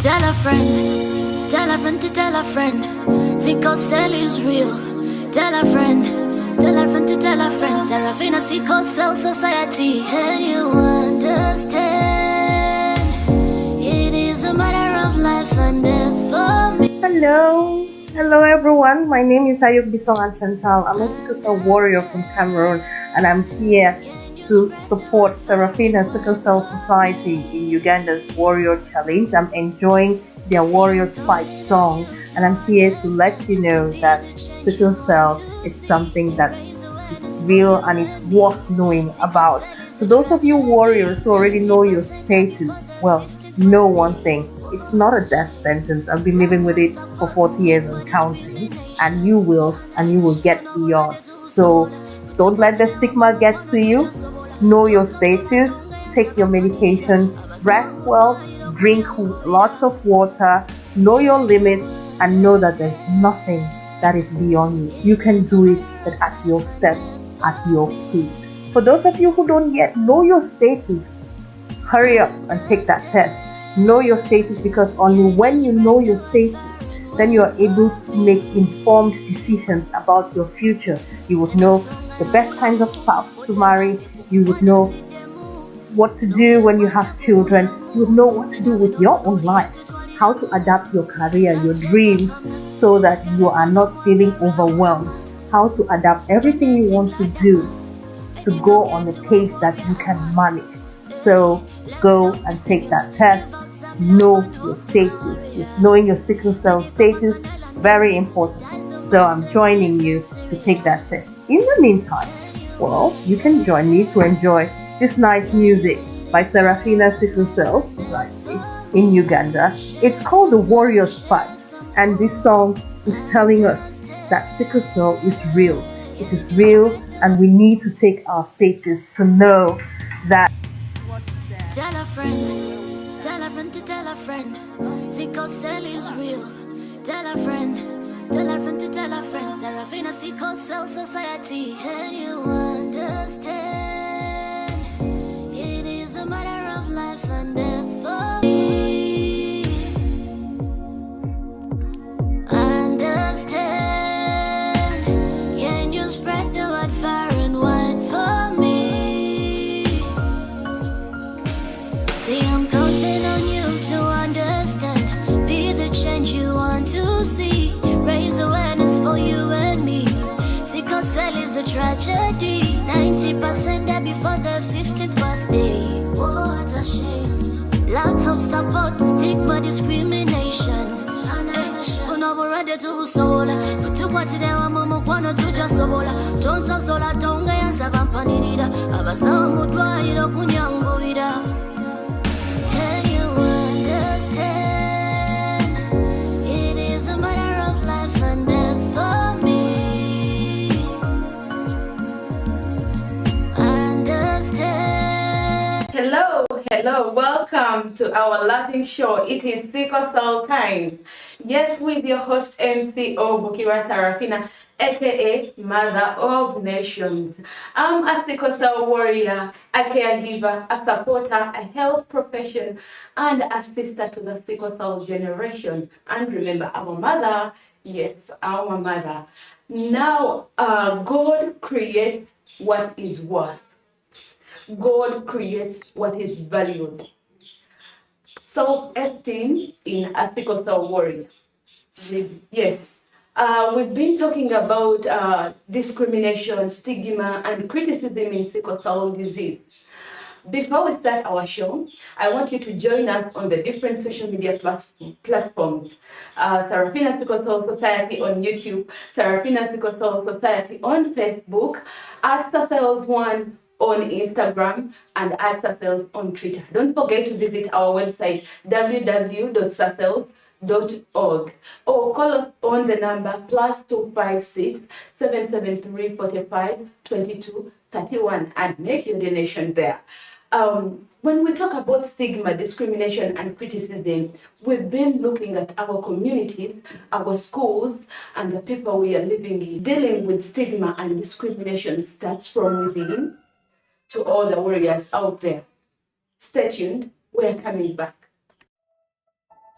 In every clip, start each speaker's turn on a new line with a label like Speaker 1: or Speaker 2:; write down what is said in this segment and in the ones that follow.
Speaker 1: Tell a friend to tell a friend. Sickle cell is real. Tell a friend to tell a friend. Serafina Sickle Cell Society. Can you understand? It is a matter of life and death for me.
Speaker 2: Hello everyone. My name is Ayuk Bisongan Chantal. I'm a sickle cell warrior from Cameroon, and I'm here to support Serafina Sickle Cell Society in Uganda's Warrior Challenge. I'm enjoying their Warriors Fight song, and I'm here to let you know that sickle cell is something that is real and it's worth knowing about. So those of you warriors who already know your status, well, know one thing. It's not a death sentence. I've been living with it for 40 years and counting, and you will get beyond. So don't let the stigma get to you. Know your status, take your medication, rest well, drink lots of water, know your limits, and know that there's nothing that is beyond you. You can do it, but at your steps, at your pace. For those of you who don't yet know your status, hurry up and take that test. Know your status, because only when you know your status, then you are able to make informed decisions about your future. You would know the best kinds of spouse to marry. You would know what to do when you have children. You would know what to do with your own life, how to adapt your career, your dreams, so that you are not feeling overwhelmed, how to adapt everything you want to do to go on a pace that you can manage. So go and take that test. Know your status. Knowing your sickle cell status, very important. So I'm joining you to take that test. In the meantime, well, you can join me to enjoy this nice music by Serafina Sickle Cell Society in Uganda. It's called The Warriors Fight, and this song is telling us that sickle cell is real. It is real, and we need to take our status to know that.
Speaker 1: Tell a friend to tell a friend. Sickle cell is real. Tell a friend to tell a friend. Serafina Sickle Cell Society. Can you understand? It is a matter of life and death for me. Understand? Can you spread the word far and wide for me? See, I'm counting on you to understand. Be the change you want to see. Raise awareness for you and me. Sickle cell is a tragedy. 90% die before their 15th birthday. What a shame. Lack of support, stigma, discrimination. Unoborede tubusobola kutukwatirewa mu mukwano tujasobola tonsosola tongayanza bampanirira abasawo mu ddwaliro kunyanguyira. Can you understand? It is a matter of life and death for me. Understand?
Speaker 3: Hello, welcome to our laughing show. It is Sickle Cell time. Yes, with your host MCO Bukira Serafina, aka Mother of Nations. I'm a sickle cell warrior, a caregiver, a supporter, a health professional, and a sister to the sickle cell generation. And remember, our mother, yes, our mother. Now, God creates what is worth. God creates what is valued. Self-esteem in a sickle cell warrior. Yes. We've been talking about discrimination, stigma, and criticism in sickle cell disease. Before we start our show, I want you to join us on the different social media platforms. Serafina Sickle Cell Society on YouTube, Serafina Sickle Cell Society on Facebook, @sascells1 on Instagram, and @sascells on Twitter. Don't forget to visit our website www.sascells.org or call us on the number +256 773 45 22 31 and make your donation there. When we talk about stigma, discrimination, and criticism, we've been looking at our communities, our schools, and the people we are living in. Dealing with stigma and discrimination starts from within to all the warriors out there. Stay tuned, we're coming back.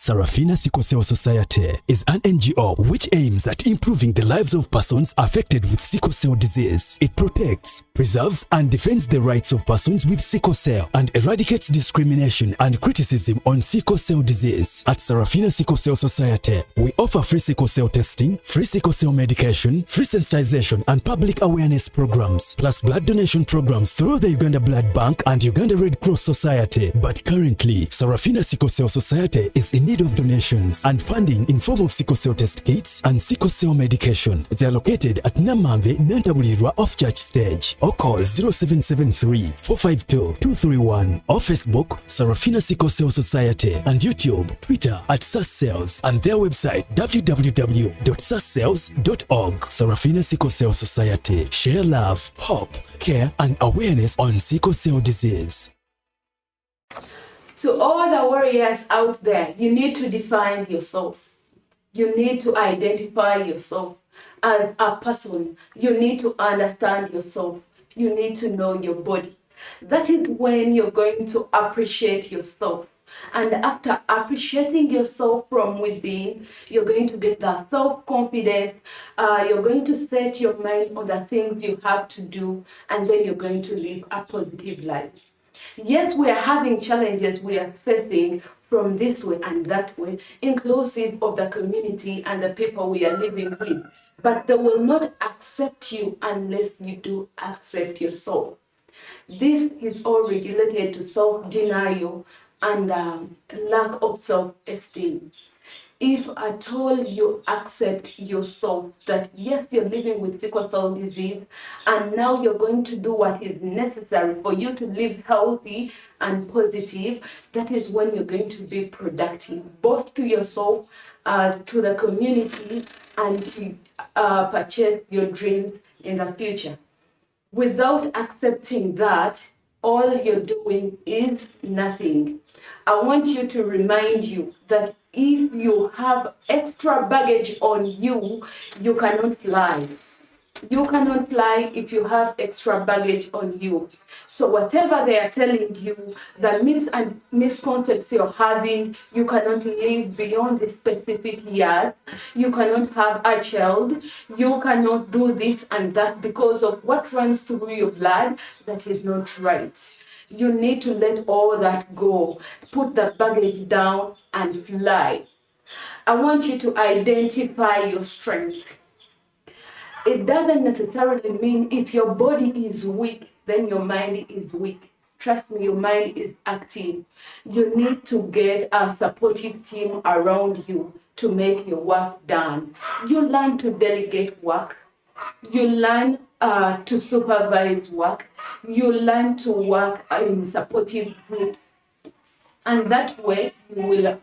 Speaker 4: Sarafina Sickle Cell Society is an NGO which aims at improving the lives of persons affected with sickle cell disease. It protects, preserves, and defends the rights of persons with sickle cell and eradicates discrimination and criticism on sickle cell disease. At Sarafina Sickle Cell Society, we offer free sickle cell testing, free sickle cell medication, free sensitization and public awareness programs, plus blood donation programs through the Uganda Blood Bank and Uganda Red Cross Society. But currently, Sarafina Sickle Cell Society is in need of donations and funding in form of sickle cell test kits and sickle cell medication. They are located at Namamve, Nantabulirwa off Church Stage, or call 0773 452 231 or Facebook Sarafina Sickle Cell Society and YouTube, Twitter at @sascells and their website www.sascells.org. Sarafina Sickle Cell Society. Share love, hope, care and awareness on sickle cell disease.
Speaker 3: To all the warriors out there, you need to define yourself. You need to identify yourself as a person. You need to understand yourself. You need to know your body. That is when you're going to appreciate yourself. And after appreciating yourself from within, you're going to get that self-confidence. You're going to set your mind on the things you have to do, and then you're going to live a positive life. Yes, we are having challenges we are facing from this way and that way, inclusive of the community and the people we are living with. But they will not accept you unless you do accept yourself. This is all related to self-denial and lack of self-esteem. If at all you accept yourself that yes, you're living with sickle cell disease, and now you're going to do what is necessary for you to live healthy and positive, that is when you're going to be productive, both to yourself, to the community, and to purchase your dreams in the future. Without accepting that, all you're doing is nothing. I want you to remind you that if you have extra baggage on you, you cannot fly. You cannot fly if you have extra baggage on you. So whatever they are telling you, the myths and misconceptions you're having, you cannot live beyond the specific years. You cannot have a child. You cannot do this and that because of what runs through your blood. That is not right. You need to let all that go. Put the baggage down and fly. I want you to identify your strength. It doesn't necessarily mean if your body is weak, then your mind is weak. Trust me, your mind is active. You need to get a supportive team around you to make your work done. You learn to delegate work. You learn to supervise work. You learn to work in supportive groups. And that way you will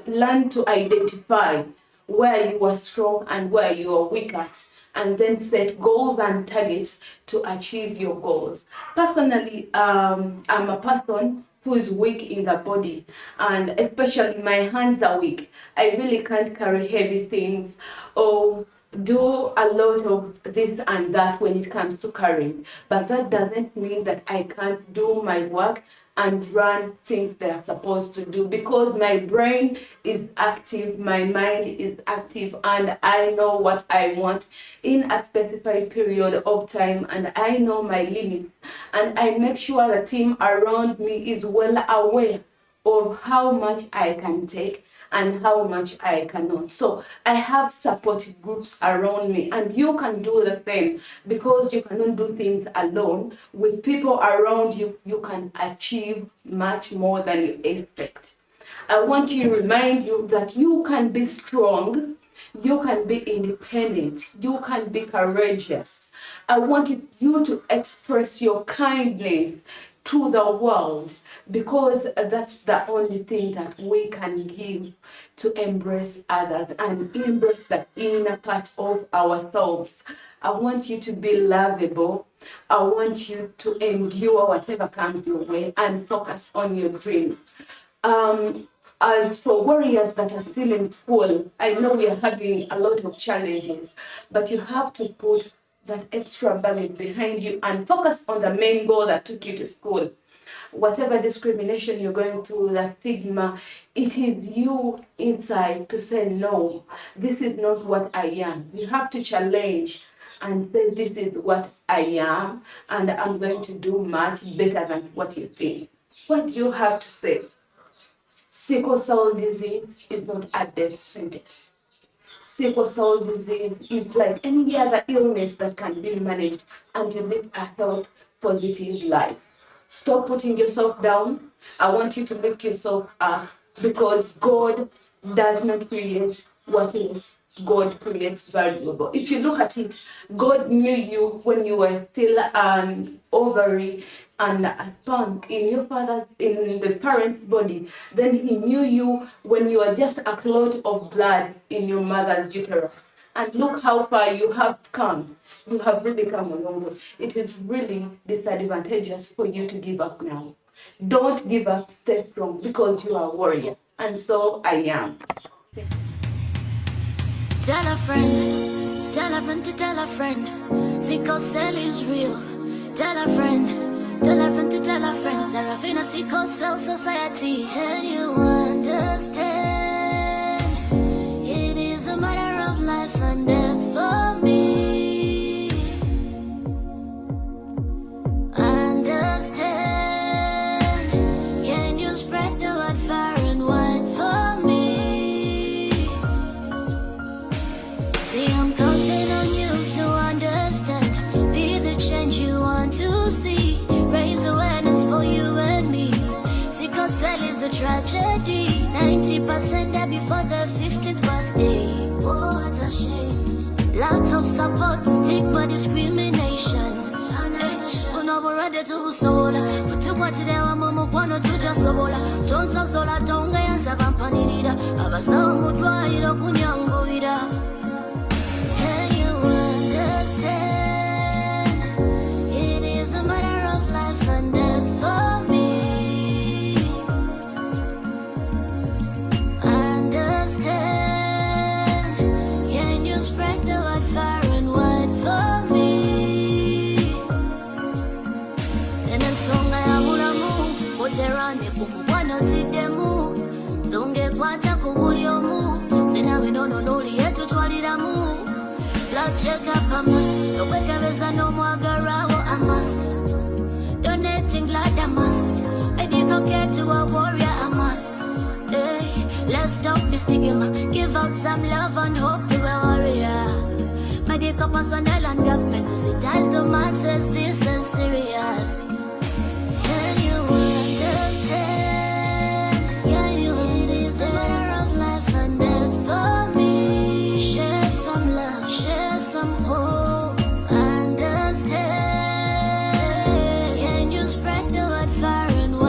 Speaker 3: learn to identify where you are strong and where you are weak at, and then set goals and targets to achieve your goals. Personally, I'm a person who is weak in the body, and especially my hands are weak. I really can't carry heavy things or do a lot of this and that when it comes to carrying. But that doesn't mean that I can't do my work and run things they are supposed to do, because my brain is active, my mind is active, and I know what I want in a specified period of time, and I know my limits, and I make sure the team around me is well aware of how much I can take and how much I cannot. So I have support groups around me, and you can do the same, because you cannot do things alone. With people around you, you can achieve much more than you expect. I want to remind you that you can be strong, you can be independent, you can be courageous. I want you to express your kindness to the world, because that's the only thing that we can give to embrace others and embrace the inner part of ourselves. I want you to be lovable. I want you to endure whatever comes your way and focus on your dreams. As for warriors that are still in school, I know we are having a lot of challenges, but you have to put that extra baggage behind you and focus on the main goal that took you to school. whatever discrimination you're going through, the stigma, it is you inside to say, no, this is not what I am. You have to challenge and say, this is what I am, and I'm going to do much better than what you think. What do you have to say? Sickle cell disease is not a death sentence. Sickle cell disease is like any other illness that can be managed and you live a health positive life. Stop putting yourself down. I want you to lift yourself up, because God does not create what is. God creates valuable. If you look at it, God knew you when you were still an ovary and a sperm in the parent's body. Then he knew you when you were just a clot of blood in your mother's uterus. And look how far you have come. You have really come a long way. It is really disadvantageous for you to give up now. Don't give up, stay strong, because you are a warrior. And so I am.
Speaker 1: Tell a friend, tell a friend to tell a friend. Sickle cell is real. Tell a friend, tell a friend to tell a friend. Serafina Sickle Cell Society. Can you understand? It is a matter of life and death for me. Understand? Can you spread the word far and wide for me? See, I'm counting on you to understand. Be the change you want to see. Raise awareness for you and me. Sickle cell is a tragedy. 90% die before the 15th birthday. Oh, what a shame. Lack of support, stigma, discrimination. Ready to sola, put you watch there, I'm going to just sola. Don't stop sola, don't get answer, Pampanida. Abasamu dry, Kunyango. Can you understand? It is a matter of life and death for me. Understand? Can you spread the word far and wide for me? And then song I am Oterane kumubwana tidemu. Zonge kwata kubulyomu. Sina winono noli yetu twaliramu. Blood check up I must. Okwekebeza no mwagarawo I must. Donating blood I must. Medical care to a warrior I must. Hey, let's stop the stigma. Give out some love and hope to a warrior. Medical personnel and government sensitize the masses. This is serious.